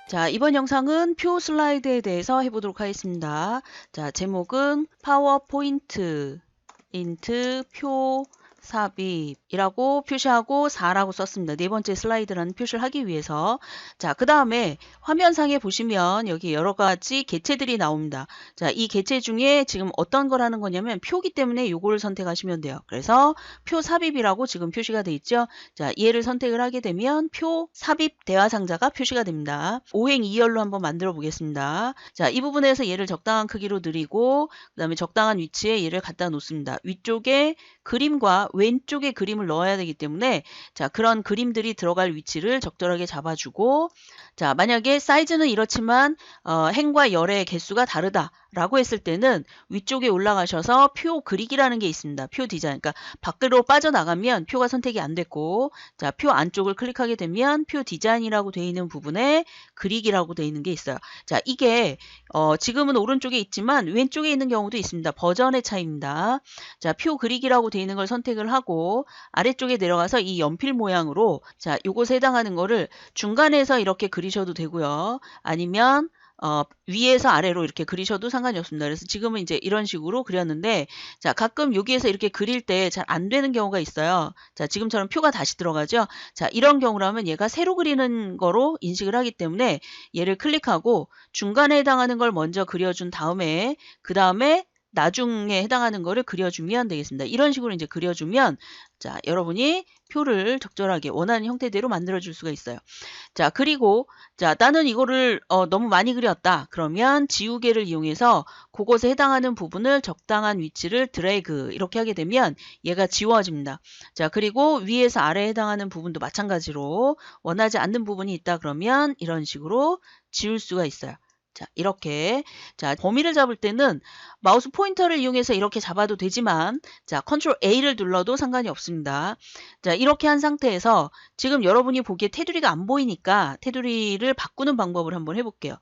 자, 이번 영상은 표 슬라이드에 대해서 해보도록 하겠습니다. 자, 제목은 파워포인트 인트 표 삽입이라고 표시하고 4라고 썼습니다. 네 번째 슬라이드라는 표시를 하기 위해서. 자, 그 다음에 화면상에 보시면 여기 여러 가지 개체들이 나옵니다. 자, 이 개체 중에 지금 어떤 거라는 거냐면 표기 때문에 요거를 선택하시면 돼요. 그래서 표 삽입이라고 지금 표시가 돼 있죠. 자, 얘를 선택을 하게 되면 표 삽입 대화 상자가 표시가 됩니다. 5행 2열로 한번 만들어 보겠습니다. 자, 이 부분에서 얘를 적당한 크기로 늘리고 그 다음에 적당한 위치에 얘를 갖다 놓습니다. 위쪽에 그림과 왼쪽에 그림을 넣어야 되기 때문에 자, 그런 그림들이 들어갈 위치를 적절하게 잡아주고 자, 만약에 사이즈는 이렇지만 행과 열의 개수가 다르다라고 했을 때는 위쪽에 올라가셔서 표 그리기라는 게 있습니다. 표 디자인. 그러니까 밖으로 빠져나가면 표가 선택이 안 됐고 자, 표 안쪽을 클릭하게 되면 표 디자인이라고 되어 있는 부분에 그리기라고 되어 있는 게 있어요. 자, 이게 지금은 오른쪽에 있지만 왼쪽에 있는 경우도 있습니다. 버전의 차이입니다. 자, 표 그리기라고 되어 있는 걸 선택을 하고 아래쪽에 내려가서 이 연필 모양으로 자, 요것에 해당하는 거를 중간에서 이렇게 그리셔도 되고요. 아니면 위에서 아래로 이렇게 그리셔도 상관이 없습니다. 그래서 지금은 이제 이런 식으로 그렸는데 자, 가끔 여기에서 이렇게 그릴 때 잘 안 되는 경우가 있어요. 자, 지금처럼 표가 다시 들어가죠. 자, 이런 경우라면 얘가 세로 그리는 거로 인식을 하기 때문에 얘를 클릭하고 중간에 해당하는 걸 먼저 그려준 다음에 그 다음에 나중에 해당하는 거를 그려주면 되겠습니다. 이런 식으로 이제 그려주면 자, 여러분이 표를 적절하게 원하는 형태대로 만들어줄 수가 있어요. 자, 그리고 자, 나는 이거를 너무 많이 그렸다. 그러면 지우개를 이용해서 그것에 해당하는 부분을 적당한 위치를 드래그 이렇게 하게 되면 얘가 지워집니다. 자, 그리고 위에서 아래에 해당하는 부분도 마찬가지로 원하지 않는 부분이 있다 그러면 이런 식으로 지울 수가 있어요. 자, 이렇게 자, 범위를 잡을 때는 마우스 포인터를 이용해서 이렇게 잡아도 되지만 자, 컨트롤 A를 눌러도 상관이 없습니다. 자, 이렇게 한 상태에서 지금 여러분이 보기에 테두리가 안 보이니까 테두리를 바꾸는 방법을 한번 해볼게요.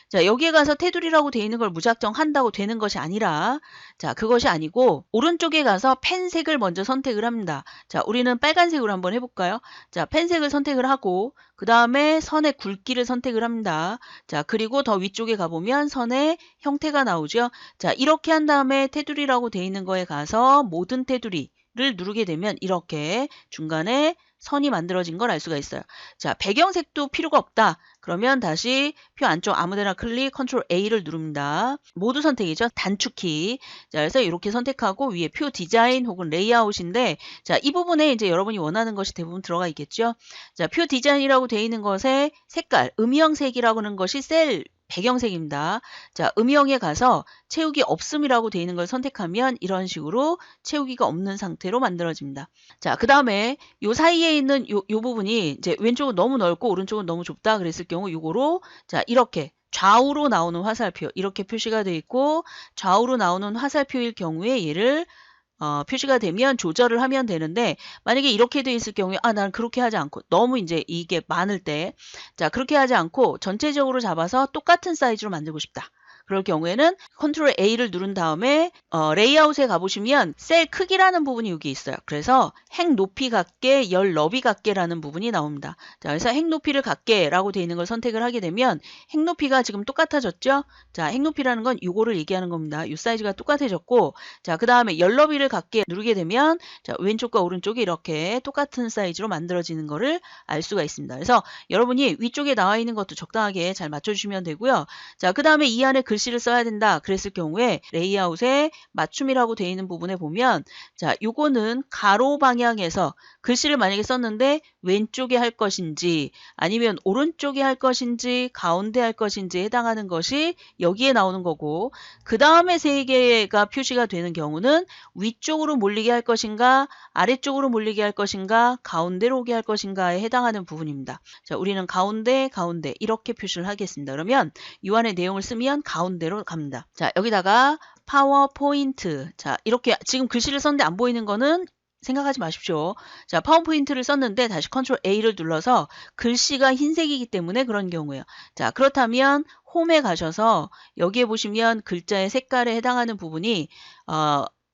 자, 여기에 가서 테두리라고 되어 있는 걸 무작정 한다고 되는 것이 아니라 자, 그것이 아니고 오른쪽에 가서 펜색을 먼저 선택을 합니다. 자, 우리는 빨간색으로 한번 해볼까요? 자, 펜색을 선택을 하고 그 다음에 선의 굵기를 선택을 합니다. 자, 그리고 더 위쪽에 가보면 선의 형태가 나오죠. 자, 이렇게 한 다음에 테두리라고 되어 있는 거에 가서 모든 테두리를 누르게 되면 이렇게 중간에 선이 만들어진 걸 알 수가 있어요. 자, 배경색도 필요가 없다. 그러면 다시 표 안쪽 아무데나 클릭, 컨트롤 A를 누릅니다. 모두 선택이죠. 단축키. 자, 그래서 이렇게 선택하고 위에 표 디자인 혹은 레이아웃인데 자, 이 부분에 이제 여러분이 원하는 것이 대부분 들어가 있겠죠. 자, 표 디자인이라고 되어 있는 것의 색깔, 음영색이라고 하는 것이 셀 배경색입니다. 자, 음영에 가서 채우기 없음이라고 되어 있는 걸 선택하면 이런 식으로 채우기가 없는 상태로 만들어집니다. 자, 그 다음에 요 사이에 있는 요 부분이 이제 왼쪽은 너무 넓고 오른쪽은 너무 좁다 그랬을 경우 요거로 자, 이렇게 좌우로 나오는 화살표 이렇게 표시가 되어 있고 좌우로 나오는 화살표일 경우에 얘를 표시가 되면 조절을 하면 되는데 만약에 이렇게 돼 있을 경우에 난 그렇게 하지 않고 너무 이제 이게 많을 때 자, 그렇게 하지 않고 전체적으로 잡아서 똑같은 사이즈로 만들고 싶다. 그럴 경우에는 컨트롤 A를 누른 다음에 레이아웃에 가보시면 셀 크기라는 부분이 여기 있어요. 그래서 행 높이 같게, 열 너비 같게라는 부분이 나옵니다. 자, 그래서 행 높이를 같게라고 되어 있는 걸 선택을 하게 되면 행 높이가 지금 똑같아졌죠? 자, 행 높이라는 건 이거를 얘기하는 겁니다. 이 사이즈가 똑같아졌고 자, 그 다음에 열 너비를 같게 누르게 되면 자, 왼쪽과 오른쪽이 이렇게 똑같은 사이즈로 만들어지는 거를 알 수가 있습니다. 그래서 여러분이 위쪽에 나와 있는 것도 적당하게 잘 맞춰주시면 되고요. 자, 그 다음에 이 안에 글씨를 써야 된다 그랬을 경우에 레이아웃에 맞춤이라고 되어 있는 부분에 보면 자, 요거는 가로 방향에서 글씨를 만약에 썼는데 왼쪽에 할 것인지 아니면 오른쪽에 할 것인지 가운데 할 것인지 해당하는 것이 여기에 나오는 거고 그 다음에 세 개가 표시가 되는 경우는 위쪽으로 몰리게 할 것인가 아래쪽으로 몰리게 할 것인가 가운데로 오게 할 것인가에 해당하는 부분입니다. 자, 우리는 가운데 이렇게 표시를 하겠습니다. 그러면 이 안에 내용을 쓰면 가운데로 갑니다. 자, 여기다가 파워포인트. 자, 이렇게 지금 글씨를 썼는데 안 보이는 거는 생각하지 마십시오. 자, 파워포인트를 썼는데 다시 컨트롤 A를 눌러서 글씨가 흰색이기 때문에 그런 경우예요. 자, 그렇다면 홈에 가셔서 여기에 보시면 글자의 색깔에 해당하는 부분이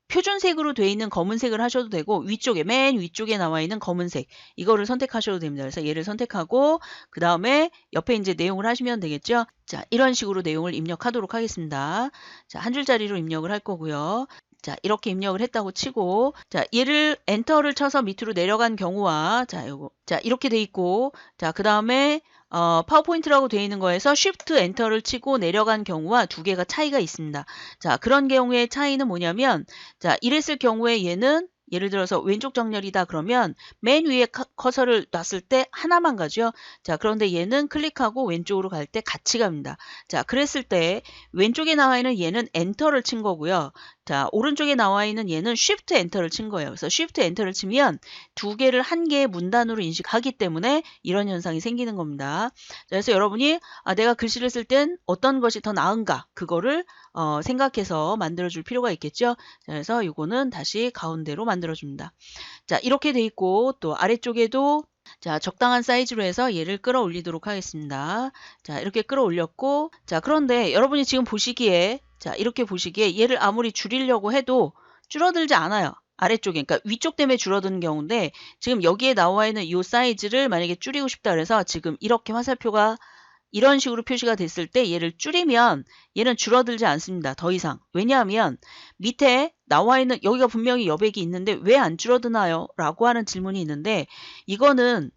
표준색으로 되어 있는 검은색을 하셔도 되고 위쪽에 맨 위쪽에 나와 있는 검은색 이거를 선택하셔도 됩니다. 그래서 얘를 선택하고 그 다음에 옆에 이제 내용을 하시면 되겠죠. 자, 이런 식으로 내용을 입력하도록 하겠습니다. 자, 한 줄짜리로 입력을 할 거고요. 자, 이렇게 입력을 했다고 치고, 자, 얘를 엔터를 쳐서 밑으로 내려간 경우와, 자, 요거, 자, 이렇게 돼 있고, 자, 그 다음에, 파워포인트라고 되어 있는 거에서 Shift 엔터를 치고 내려간 경우와 두 개가 차이가 있습니다. 자, 그런 경우의 차이는 뭐냐면, 자, 이랬을 경우에 얘는 예를 들어서 왼쪽 정렬이다 그러면 맨 위에 커서를 놨을 때 하나만 가죠. 자, 그런데 얘는 클릭하고 왼쪽으로 갈 때 같이 갑니다. 자, 그랬을 때 왼쪽에 나와 있는 얘는 엔터를 친 거고요. 자, 오른쪽에 나와 있는 얘는 Shift 엔터를 친 거예요. 그래서 Shift 엔터를 치면 두 개를 한 개의 문단으로 인식하기 때문에 이런 현상이 생기는 겁니다. 자, 그래서 여러분이 내가 글씨를 쓸 땐 어떤 것이 더 나은가 그거를 생각해서 만들어줄 필요가 있겠죠. 자, 그래서 이거는 다시 가운데로 만들어줍니다. 자, 이렇게 돼 있고 또 아래쪽에도 자, 적당한 사이즈로 해서 얘를 끌어올리도록 하겠습니다. 자, 이렇게 끌어올렸고 자, 그런데 여러분이 지금 보시기에 자, 이렇게 보시기에 얘를 아무리 줄이려고 해도 줄어들지 않아요. 아래쪽에, 그러니까 위쪽 때문에 줄어드는 경우인데 지금 여기에 나와 있는 이 사이즈를 만약에 줄이고 싶다 그래서 지금 이렇게 화살표가 이런 식으로 표시가 됐을 때 얘를 줄이면 얘는 줄어들지 않습니다. 더 이상. 왜냐하면 밑에 나와 있는 여기가 분명히 여백이 있는데 왜 안 줄어드나요? 라고 하는 질문이 있는데 이거는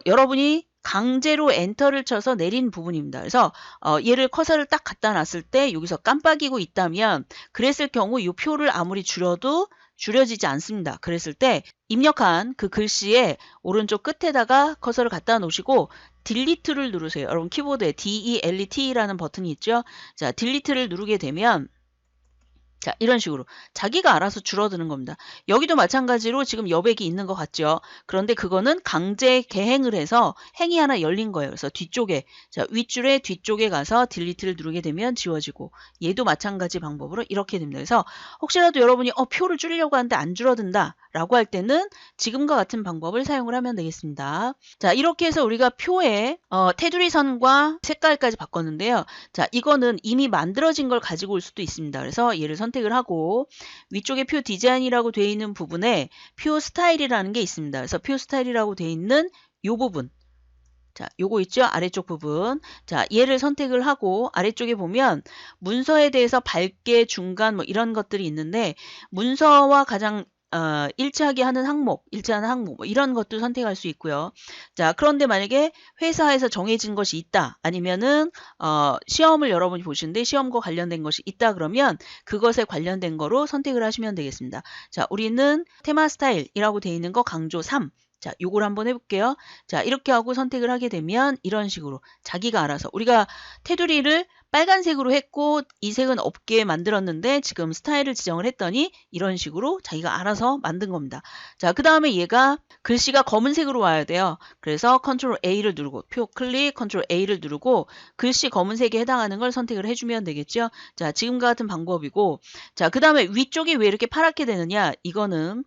여러분이 강제로 엔터를 쳐서 내린 부분입니다. 그래서 얘를 커서를 딱 갖다 놨을 때 여기서 깜빡이고 있다면 그랬을 경우 이 표를 아무리 줄여도 줄여지지 않습니다. 그랬을 때 입력한 그 글씨의 오른쪽 끝에다가 커서를 갖다 놓으시고 딜리트를 누르세요. 여러분 키보드에 DELT라는 버튼이 있죠. 자, 딜리트를 누르게 되면 자, 이런 식으로 자기가 알아서 줄어드는 겁니다. 여기도 마찬가지로 지금 여백이 있는 것 같죠. 그런데 그거는 강제 개행을 해서 행이 하나 열린 거예요. 그래서 뒤쪽에 자, 윗줄의 뒤쪽에 가서 딜리트를 누르게 되면 지워지고 얘도 마찬가지 방법으로 이렇게 됩니다. 그래서 혹시라도 여러분이 표를 줄이려고 하는데 안 줄어든다 라고 할 때는 지금과 같은 방법을 사용을 하면 되겠습니다. 자, 이렇게 해서 우리가 표에 테두리 선과 색깔까지 바꿨는데요. 자, 이거는 이미 만들어진 걸 가지고 올 수도 있습니다. 그래서 얘를 선택을 하고 위쪽에 표 디자인이라고 되어 있는 부분에 표 스타일이라는 게 있습니다. 그래서 표 스타일이라고 되어 있는 이 부분 자, 요거 있죠? 아래쪽 부분. 자, 얘를 선택을 하고 아래쪽에 보면 문서에 대해서 밝게, 중간 뭐 이런 것들이 있는데 문서와 가장 일치하게 하는 항목, 일치하는 항목 뭐 이런 것도 선택할 수 있고요. 자, 그런데 만약에 회사에서 정해진 것이 있다. 아니면은 시험을 여러분이 보시는데 시험과 관련된 것이 있다 그러면 그것에 관련된 거로 선택을 하시면 되겠습니다. 자, 우리는 테마 스타일이라고 되어 있는 거 강조 3. 자, 요걸 한번 해볼게요. 자, 이렇게 하고 선택을 하게 되면 이런 식으로 자기가 알아서 우리가 테두리를 빨간색으로 했고 이 색은 없게 만들었는데 지금 스타일을 지정을 했더니 이런 식으로 자기가 알아서 만든 겁니다. 자, 그 다음에 얘가 글씨가 검은색으로 와야 돼요. 그래서 컨트롤 A를 누르고 표 클릭 컨트롤 A를 누르고 글씨 검은색에 해당하는 걸 선택을 해주면 되겠죠. 자, 지금과 같은 방법이고 자, 그 다음에 위쪽이 왜 이렇게 파랗게 되느냐 이거는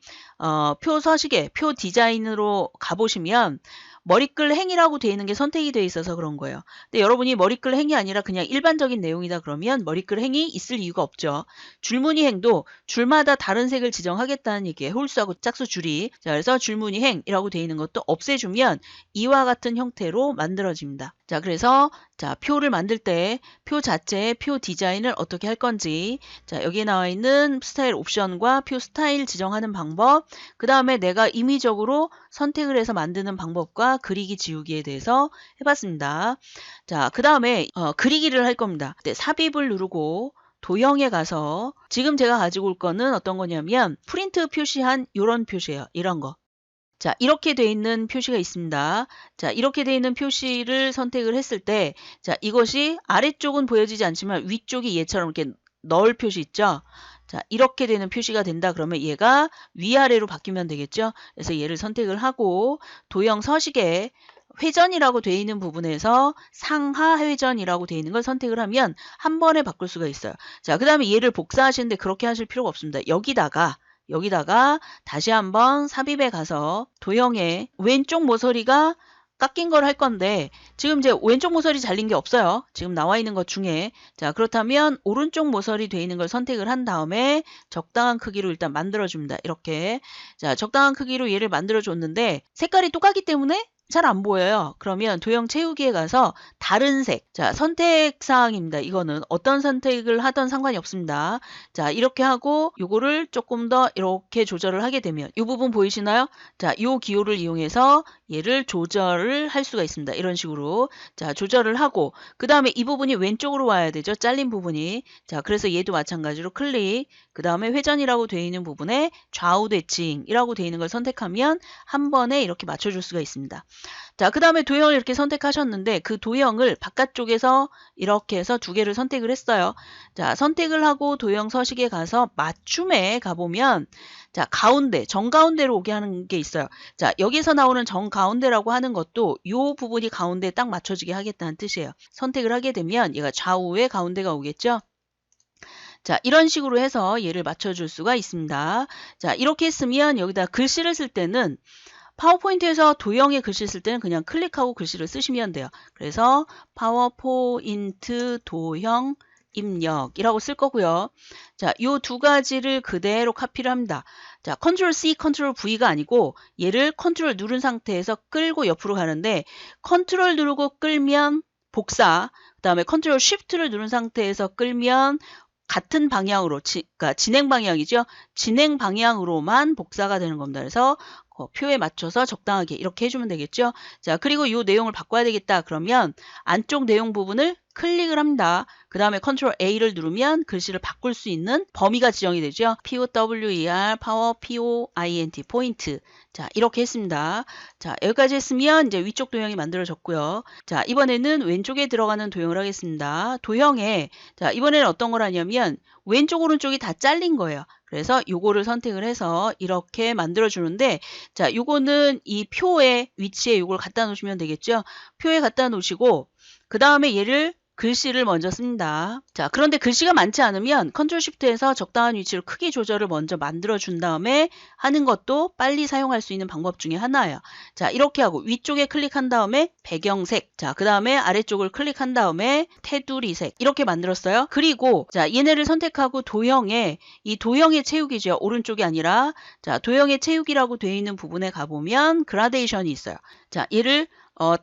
표 서식에 표 디자인으로 가보시면 머리글 행이라고 되어 있는 게 선택이 되어 있어서 그런 거예요. 근데 여러분이 머리글 행이 아니라 그냥 일반적인 내용이다 그러면 머리글 행이 있을 이유가 없죠. 줄무늬 행도 줄마다 다른 색을 지정하겠다는 얘기예요. 홀수하고 짝수 줄이. 자, 그래서 줄무늬 행이라고 되어 있는 것도 없애주면 이와 같은 형태로 만들어집니다. 자, 그래서 자, 표를 만들 때 표 자체의 표 디자인을 어떻게 할 건지 자, 여기에 나와 있는 스타일 옵션과 표 스타일 지정하는 방법 그 다음에 내가 임의적으로 선택을 해서 만드는 방법과 그리기 지우기에 대해서 해봤습니다. 자, 그 다음에 그리기를 할 겁니다. 네, 삽입을 누르고 도형에 가서 지금 제가 가지고 올 거는 어떤 거냐면 프린트 표시한 이런 표시예요. 이런 거. 자, 이렇게 돼 있는 표시가 있습니다. 자, 이렇게 돼 있는 표시를 선택을 했을 때, 자, 이것이 아래쪽은 보여지지 않지만 위쪽이 얘처럼 이렇게 널 표시 있죠? 자, 이렇게 되는 표시가 된다 그러면 얘가 위아래로 바뀌면 되겠죠? 그래서 얘를 선택을 하고 도형 서식에 회전이라고 되어 있는 부분에서 상하 회전이라고 되어 있는 걸 선택을 하면 한 번에 바꿀 수가 있어요. 자, 그 다음에 얘를 복사하시는데 그렇게 하실 필요가 없습니다. 여기다가 다시 한번 삽입에 가서 도형의 왼쪽 모서리가 깎인 걸 할 건데 지금 이제 왼쪽 모서리 잘린 게 없어요. 지금 나와 있는 것 중에. 자, 그렇다면 오른쪽 모서리 돼 있는 걸 선택을 한 다음에 적당한 크기로 일단 만들어줍니다. 이렇게. 자, 적당한 크기로 얘를 만들어줬는데 색깔이 똑같기 때문에 잘 안 보여요. 그러면 도형 채우기에 가서 다른 색. 자, 선택 사항입니다. 이거는 어떤 선택을 하던 상관이 없습니다. 자, 이렇게 하고 요거를 조금 더 이렇게 조절을 하게 되면 이 부분 보이시나요? 자, 요 기호를 이용해서 얘를 조절을 할 수가 있습니다. 이런 식으로. 자, 조절을 하고 그 다음에 이 부분이 왼쪽으로 와야 되죠. 잘린 부분이. 자, 그래서 얘도 마찬가지로 클릭. 그 다음에 회전이라고 되어 있는 부분에 좌우 대칭이라고 되어 있는 걸 선택하면 한 번에 이렇게 맞춰줄 수가 있습니다. 자, 그 다음에 도형을 이렇게 선택하셨는데 그 도형을 바깥쪽에서 이렇게 해서 두 개를 선택을 했어요. 자, 선택을 하고 도형 서식에 가서 맞춤에 가보면 자, 가운데, 정가운데로 오게 하는 게 있어요. 자, 여기서 나오는 정가운데라고 하는 것도 이 부분이 가운데에 딱 맞춰지게 하겠다는 뜻이에요. 선택을 하게 되면 얘가 좌우에 가운데가 오겠죠. 자, 이런 식으로 해서 얘를 맞춰줄 수가 있습니다. 자, 이렇게 했으면 여기다 글씨를 쓸 때는 파워포인트에서 도형에 글씨 쓸 때는 그냥 클릭하고 글씨를 쓰시면 돼요. 그래서 파워포인트 도형 입력이라고 쓸 거고요. 자, 요 두 가지를 그대로 카피를 합니다. 자, 컨트롤 C, 컨트롤 V가 아니고 얘를 컨트롤 누른 상태에서 끌고 옆으로 가는데 컨트롤 누르고 끌면 복사, 그 다음에 컨트롤 쉬프트를 누른 상태에서 끌면 같은 방향으로, 그러니까 진행 방향이죠. 진행 방향으로만 복사가 되는 겁니다. 그래서 표에 맞춰서 적당하게 이렇게 해주면 되겠죠. 자, 그리고 이 내용을 바꿔야 되겠다. 그러면 안쪽 내용 부분을 클릭을 합니다. 그 다음에 컨트롤 A를 누르면 글씨를 바꿀 수 있는 범위가 지정이 되죠. POWER, 파워, POINT, 포인트. 자, 이렇게 했습니다. 자, 여기까지 했으면 이제 위쪽 도형이 만들어졌고요. 자, 이번에는 왼쪽에 들어가는 도형을 하겠습니다. 도형에, 자, 이번에는 어떤 걸 하냐면 왼쪽, 오른쪽이 다 잘린 거예요. 그래서 요거를 선택을 해서 이렇게 만들어 주는데 자, 요거는 이 표의 위치에 요걸 갖다 놓으시면 되겠죠. 표에 갖다 놓으시고 그 다음에 얘를 글씨를 먼저 씁니다. 자, 그런데 글씨가 많지 않으면 컨트롤 쉬프트에서 적당한 위치로 크기 조절을 먼저 만들어 준 다음에 하는 것도 빨리 사용할 수 있는 방법 중에 하나예요. 자, 이렇게 하고 위쪽에 클릭한 다음에 배경색, 자, 그 다음에 아래쪽을 클릭한 다음에 테두리색 이렇게 만들었어요. 그리고 자, 얘네를 선택하고 도형에 이 도형의 채우기죠. 오른쪽이 아니라 자, 도형의 채우기라고 되어 있는 부분에 가보면 그라데이션이 있어요. 자, 얘를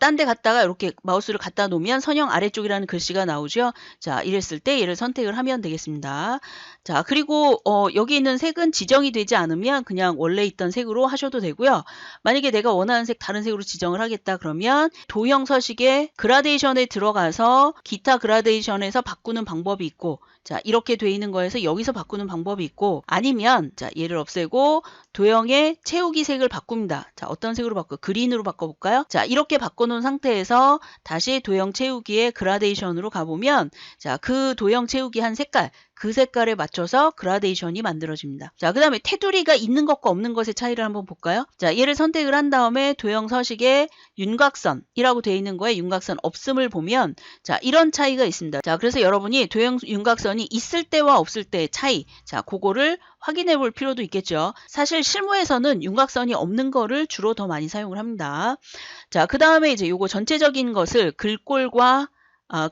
딴 데 갔다가 이렇게 마우스를 갖다 놓으면 선형 아래쪽이라는 글씨가 나오죠. 자, 이랬을 때 얘를 선택을 하면 되겠습니다. 자, 그리고 여기 있는 색은 지정이 되지 않으면 그냥 원래 있던 색으로 하셔도 되고요. 만약에 내가 원하는 색 다른 색으로 지정을 하겠다 그러면 도형 서식에 그라데이션에 들어가서 기타 그라데이션에서 바꾸는 방법이 있고 자, 이렇게 돼 있는 거에서 여기서 바꾸는 방법이 있고 아니면 자, 얘를 없애고 도형의 채우기 색을 바꿉니다. 자, 어떤 색으로 그린으로 바꿔볼까요? 자, 이렇게 바꿔놓은 상태에서 다시 도형 채우기의 그라데이션으로 가보면 자, 그 도형 채우기 한 색깔 그 색깔에 맞춰서 그라데이션이 만들어집니다. 자, 그 다음에 테두리가 있는 것과 없는 것의 차이를 한번 볼까요? 자, 얘를 선택을 한 다음에 도형 서식에 윤곽선이라고 되어 있는 거에 윤곽선 없음을 보면 자, 이런 차이가 있습니다. 자, 그래서 여러분이 도형 윤곽선이 있을 때와 없을 때의 차이 자, 그거를 확인해 볼 필요도 있겠죠. 사실 실무에서는 윤곽선이 없는 거를 주로 더 많이 사용을 합니다. 자, 그 다음에 이제 요거 전체적인 것을 글꼴과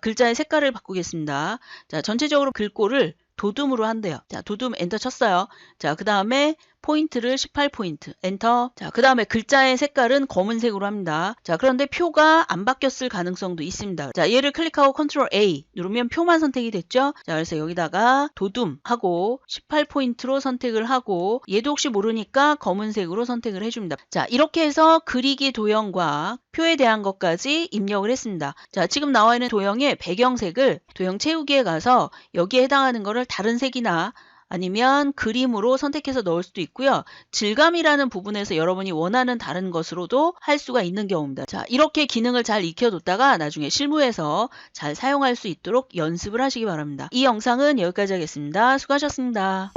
글자의 색깔을 바꾸겠습니다. 자, 전체적으로 글꼴을 도둠으로 한대요. 자, 도둠 엔터 쳤어요. 자, 그 다음에 포인트를 18포인트 엔터. 자, 그 다음에 글자의 색깔은 검은색으로 합니다. 자, 그런데 표가 안 바뀌었을 가능성도 있습니다. 자, 얘를 클릭하고 컨트롤 A 누르면 표만 선택이 됐죠. 자, 그래서 여기다가 도둠 하고 18포인트로 선택을 하고 얘도 혹시 모르니까 검은색으로 선택을 해줍니다. 자, 이렇게 해서 그리기 도형과 표에 대한 것까지 입력을 했습니다. 자, 지금 나와 있는 도형의 배경색을 도형 채우기에 가서 여기에 해당하는 거를 다른 색이나 아니면 그림으로 선택해서 넣을 수도 있고요. 질감이라는 부분에서 여러분이 원하는 다른 것으로도 할 수가 있는 경우입니다. 자, 이렇게 기능을 잘 익혀뒀다가 나중에 실무에서 잘 사용할 수 있도록 연습을 하시기 바랍니다. 이 영상은 여기까지 하겠습니다. 수고하셨습니다.